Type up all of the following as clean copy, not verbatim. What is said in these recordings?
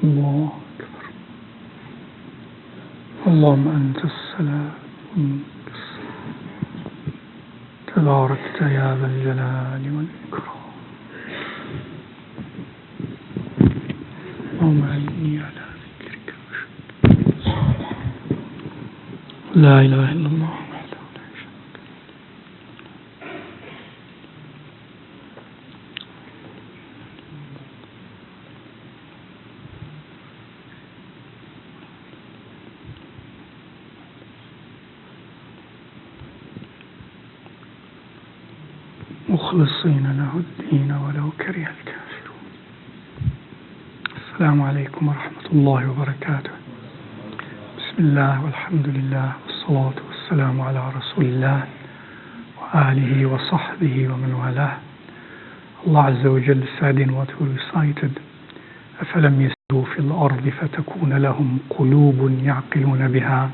الله أكبر. اللهم أنت السلام ومنك السلام تباركت يا ذا الجلال والإكرام. اللهم أعني على ذكرك وشكرك. لا إله إلا الله. مخلصين له الدين ولو كره الكافرون. السلام عليكم ورحمة الله وبركاته. بسم الله والحمد لله والصلاة والسلام على رسول الله وآله وصحبه ومن والاه. Allah Azza wa Jal said in what we recited, أَفَلَمْ يَسِيرُوا فِي الْأَرْضِ فَتَكُونَ لَهُمْ قُلُوبٌ يَعْقِلُونَ بِهَا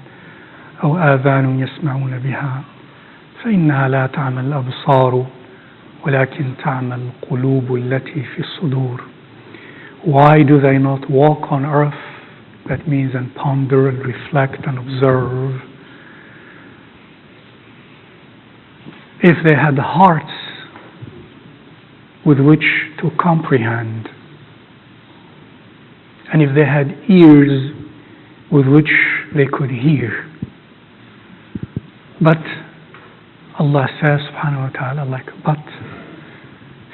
أَوْ آذَانٌ يَسْمَعُونَ بِهَا فَإِنَّهَا لَا تَعْمَى الْأَبْصَارُ وَلَكِنْ تَعْمَى الْقُلُوبُ الَّتِي فِي الصُّدُورِ. Why do they not walk on earth? That means and ponder and reflect and observe. If they had hearts with which to comprehend, and if they had ears with which they could hear. But Allah says subhanahu wa ta'ala, like, but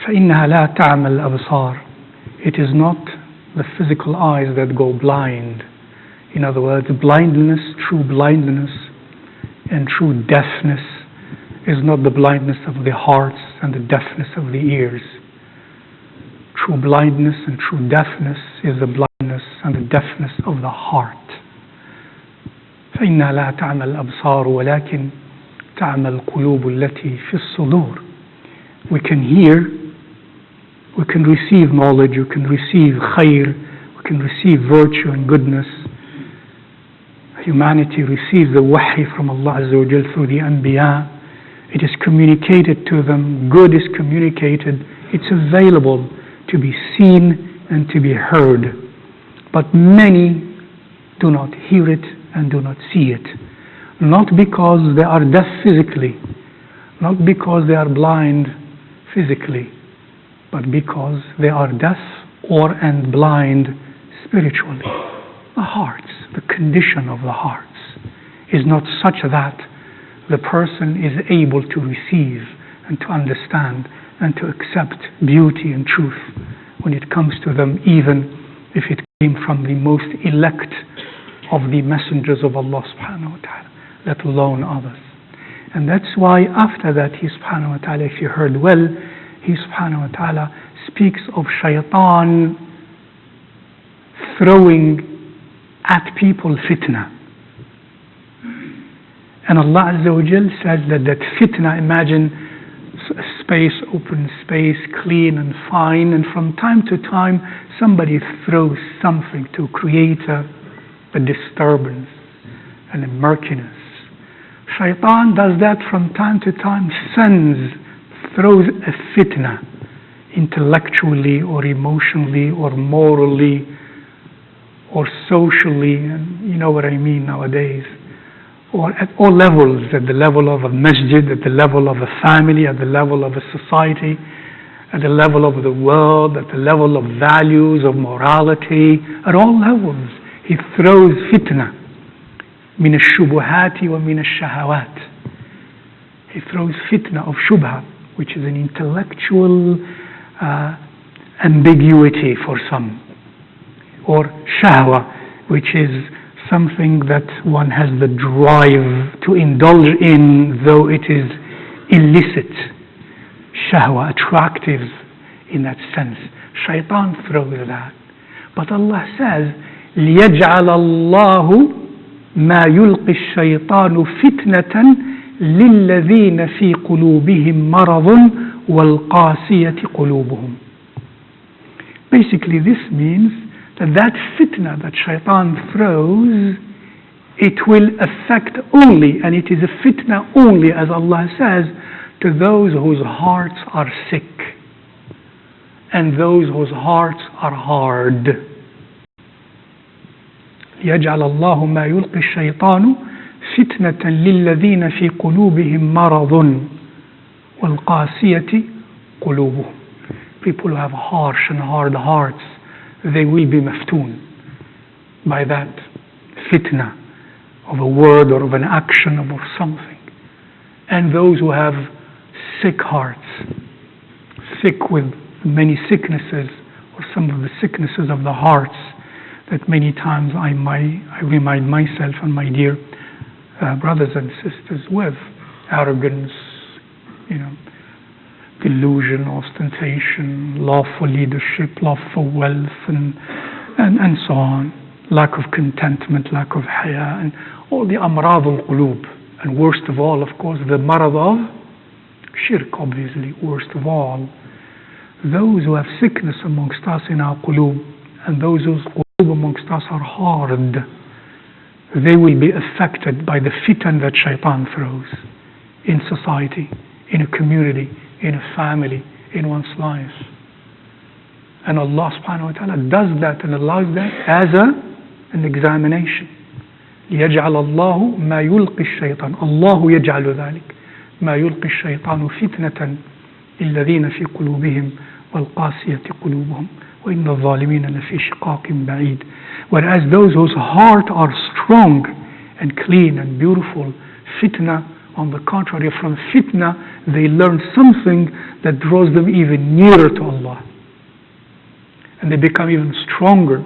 فَإِنَّهَا لَا تَعْمَى الْأَبْصَارِ. It is not the physical eyes that go blind. In other words, blindness, true blindness and true deafness is not the blindness of the hearts and the deafness of the ears. True blindness and true deafness is the blindness and the deafness of the heart. فَإِنَّهَا لَا تَعْمَى الْأَبْصَارُ وَلَكِنْ تَعْمَى الْقُلُوبُ الَّتِي فِي الصُّدُورِ. We can hear, we can receive knowledge, we can receive khair, we can receive virtue and goodness. Humanity receives the wahi from Allah Azza wa Jal through the Anbiya. It is communicated to them, good is communicated, it's available to be seen and to be heard. But many do not hear it and do not see it. Not because they are deaf physically, not because they are blind physically, but because they are deaf and blind spiritually. The hearts, the condition of the hearts is not such that the person is able to receive and to understand and to accept beauty and truth when it comes to them, even if it came from the most elect of the messengers of Allah subhanahu wa ta'ala, let alone others. And that's why after that He subhanahu wa ta'ala, if you heard well, He subhanahu wa ta'ala speaks of shaitan throwing at people fitna. And Allah Azza wa Jal says that fitna, imagine a space, open space, clean and fine, and from time to time somebody throws something to create a disturbance and a murkiness. Shaitan does that from time to time, throws a fitna, intellectually or emotionally or morally or socially, and you know what I mean nowadays, or at all levels, at the level of a masjid, at the level of a family, at the level of a society, at the level of the world, at the level of values, of morality, at all levels. He throws fitna. من الشبهات ومن الشهوات. He throws fitna of shubha, which is an intellectual ambiguity for some, or shahwa, which is something that one has the drive to indulge in, though it is illicit. Shahwa, attractive in that sense. Shaitan throws that. But Allah says, لِيَجْعَلَ اللَّهُ مَا يُلْقِي الشَّيْطَانُ فِتْنَةً لِلَّذِينَ فِي قُلُوبِهِمْ مَرَضٌ وَالْقَاسِيَةِ قُلُوبُهُمْ. Basically this means that fitna that shaitan throws, it will affect only, and it is a fitna only, as Allah says, to those whose hearts are sick and those whose hearts are hard. ليجعل الله ما يلقي الشيطان فتنة للذين في قلوبهم مرض والقاسية قلوبهم. People who have harsh and hard hearts, they will be maftoon by that fitna of a word or of an action or something. And those who have sick hearts, sick with many sicknesses, or some of the sicknesses of the hearts that many times I remind myself and my dear brothers and sisters with: arrogance, delusion, ostentation, love for leadership, love for wealth, and so on, lack of contentment, lack of haya, and all the amrad al-qulub. And worst of all, of course, the marad of shirk, obviously, worst of all. Those who have sickness amongst us in our qulub, and those whose qulub amongst us are hard, they will be affected by the fitan that shaitan throws in society, in a community, in a family, in one's life. And Allah subhanahu wa ta'ala does that and allows that as an examination. ليجعل الله ما يلقي الشيطان الله يجعل ذلك ما يلقي الشيطان فتنة للذين في قلوبهم والقاسية قلوبهم وإن الظالمين لفي شقاق بعيد. Whereas those whose heart are strong and clean and beautiful, fitna, on the contrary, from fitna they learn something that draws them even nearer to Allah, and they become even stronger,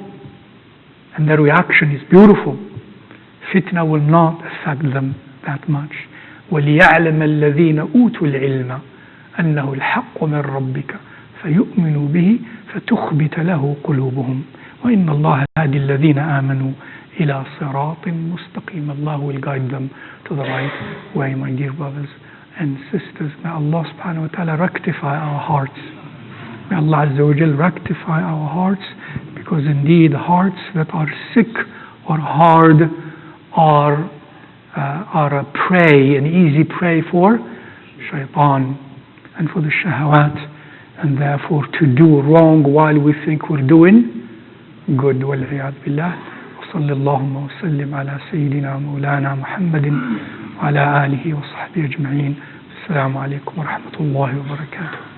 and their reaction is beautiful. Fitna will not affect them that much. وَلِيَعْلَمَ الَّذِينَ أُوتُوا الْعِلْمَ أَنَّهُ الْحَقُّ مِنْ رَبِّكَ فَيُؤْمِنُوا بِهِ فَتُخْبِتَ لَهُ قُلُوبُهُم وَإِنَّ اللَّهَ هَادِي الَّذِينَ آمَنُوا إِلَى صِرَاطٍ مُسْتَقِيمٍ. Allah will guide them to the right way, my dear brothers and sisters. May Allah subhanahu wa ta'ala rectify our hearts. May Allah Azza wa Jal rectify our hearts, because indeed hearts that are sick or hard are a prey, an easy prey for shaitan and for the shahawat, and therefore to do wrong while we think we're doing good. Wal-'iyadh billah. وصلى اللهم وسلم على سيدنا مولانا محمد وعلى آله وصحبه أجمعين. السلام عليكم ورحمة الله وبركاته.